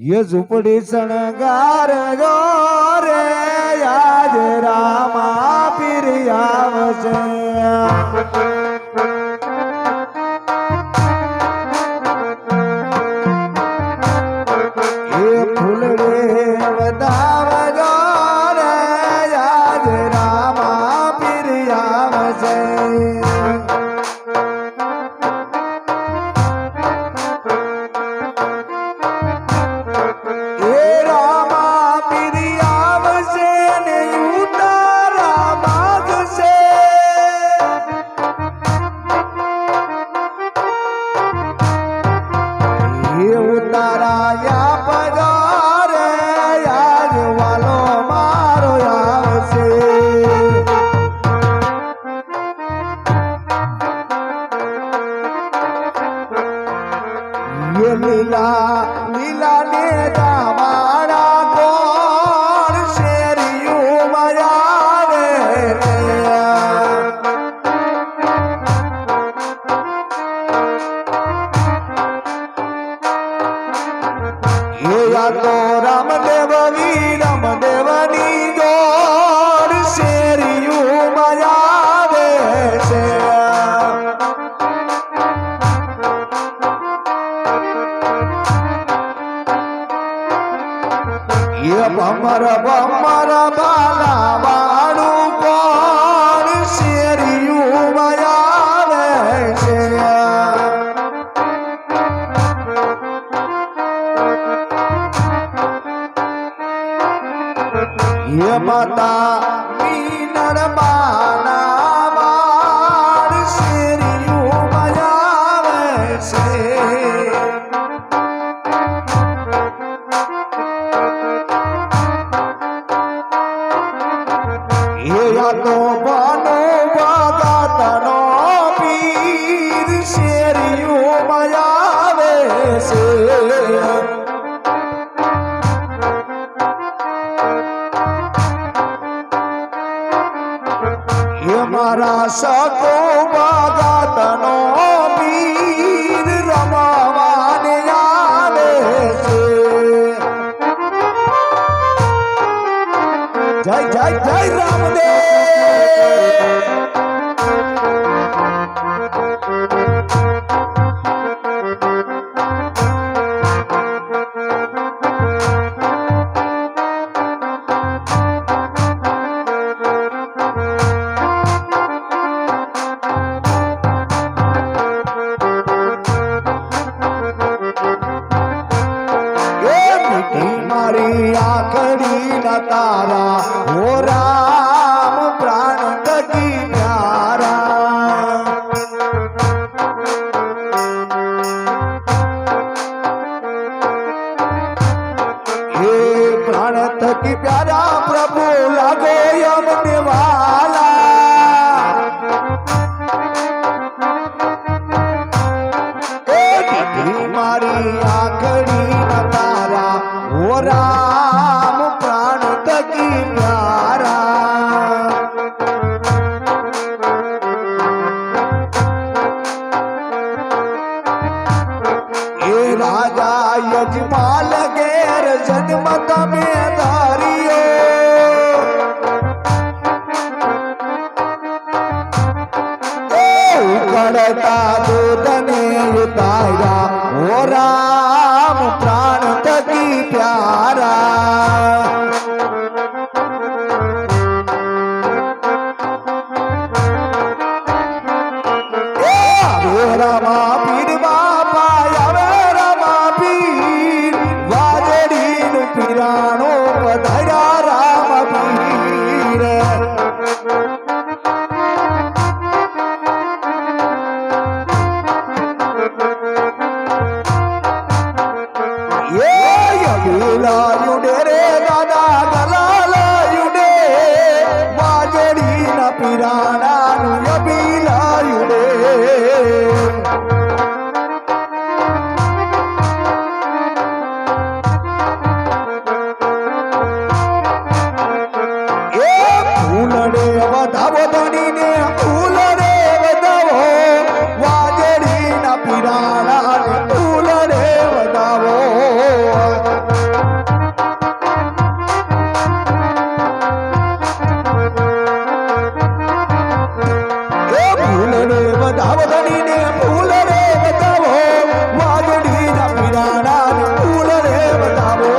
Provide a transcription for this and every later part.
ये झुपड़ी शणगार जो रे आज रामा फिर आवसे ये फूलड़े बताव जो रे आज रामा फिर आवसे ઉતારાયા પગારે યાદ વાલો મારો આવશે ये લીલા લીલા ને મારા કોણ શેરિયું માયાવે તો રામદેવ રામદેવની જોડ શેરિયું મજાવે છે એ ભમર ભમર ભાલા વાળું કોણ શેરિયું મજાવે છે ये माता मीनर माना मार शेरियों बजावे से ये या तो बनो बगातनो पीर शेरियों बजावे से મારા સકો બાગાતનો પીર રમાવાને આવે છે જય જય જય રામદેવ મારી આખડી ના તારા હો રામ પ્રાણ તકી પ્યારા હે પ્રાણ તકી પ્યારા પ્રભુ લાગો અમને વાલા મારી આખડી ના તારા ओ राम प्राण तकी प्यारा ये राजा यजमाल गेर जन्मत में धारियो उकड़ता दूध ने उतारा ओ राम प्राण तकी प्यारा रामा पीर बापा आवे रामा पीर वाजड़ी पीराणो पधारा रामा पीर લાયુડે રે દાદા ગલા લાયુડે વાજડી ના પીરાણા નું યબી લાયુડે એ ફૂલડે વધાવો ધણી ને ફૂલડે વધાવો વાજડી ના પીરાણા ફૂલડે વધાવો વધાવો ધણીને ફૂલ રે વધાવો વાજડીના પીરાણા ફૂલ રે વધાવો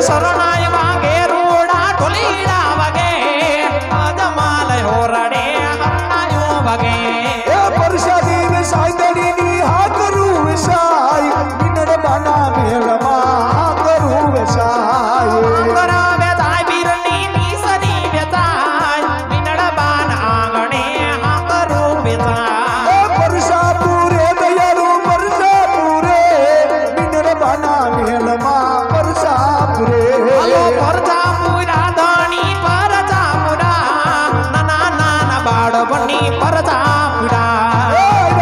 શરણાય વાગે રૂડા ઢોલીડા વગે અજમાલ હોરડે હરણાયો વગે એ પરસાદી ને સાઈદડીની હાકરું વેસાય મિનડ બાના મેળમાં હાકરું વેસાય આંગણા વેચાય બીરની નીસની વેચાય મિનડ બાન આંગણે હાકરું વેચાય એ પરસાપુરે દયાળુ પરસાપુરે મિનડ બાના મેળમાં પરસાપુરે હલો પરજાપુરા ધણી પરજાપુરા નાના નાના બાળપણની પરજાપુરા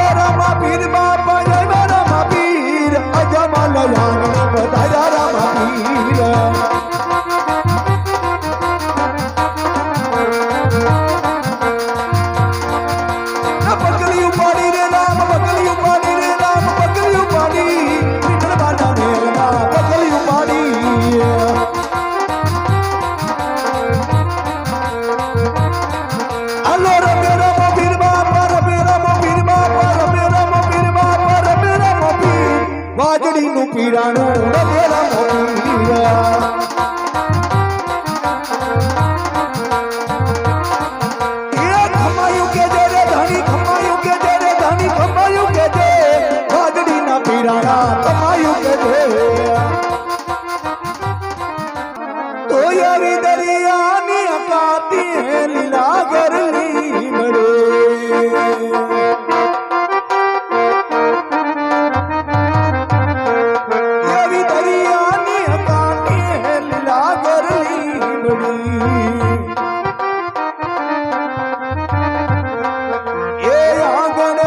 એ રામા પીર બાપા જય રામા પીર અજમલ યાંગણી બધાયા રામા પીર બકલી ઉપાડી રે રામ બકલી ઉપાડી રે રામ બકલી ઉપાડી વિઠ્ઠલ બાના મેળમાં બકલી ઉપાડી આલો રમે રામ પીર બાપા રમે રામ પીર બાપા રમે રામ પીર બાપા રમે રામ પીર વાજડીનું પીરાણું રમે રામ પીર ખમાયું કે જે રે ધણી ખમાયું કે જે રે ધણી ખમાયું કે જે વાદળીના પીરાણા ખમાયું કે જે તો યારી દરિયાની અકાતી હે લીલા ગરલી મળે યારી દરિયાની અકાતી હે લીલા ગરલી મળે એ આંગણ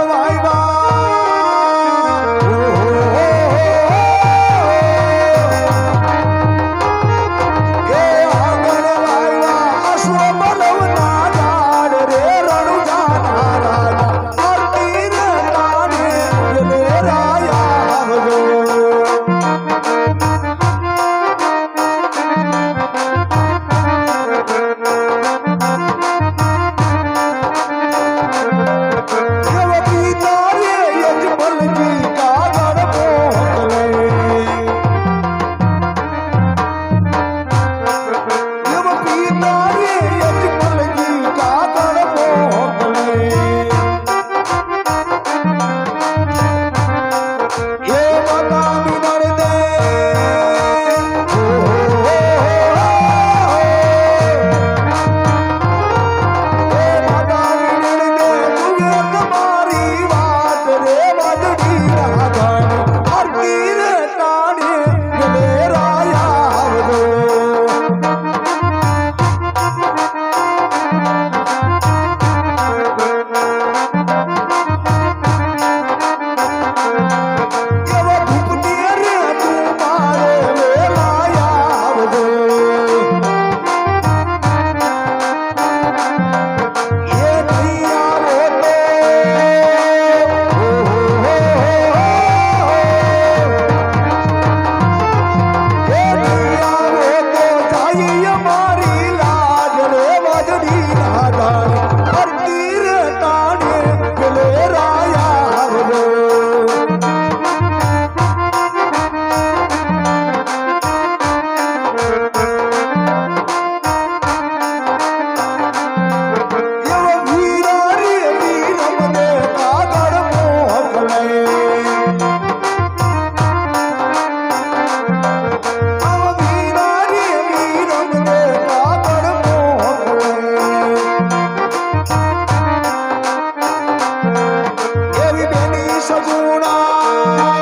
સગુણા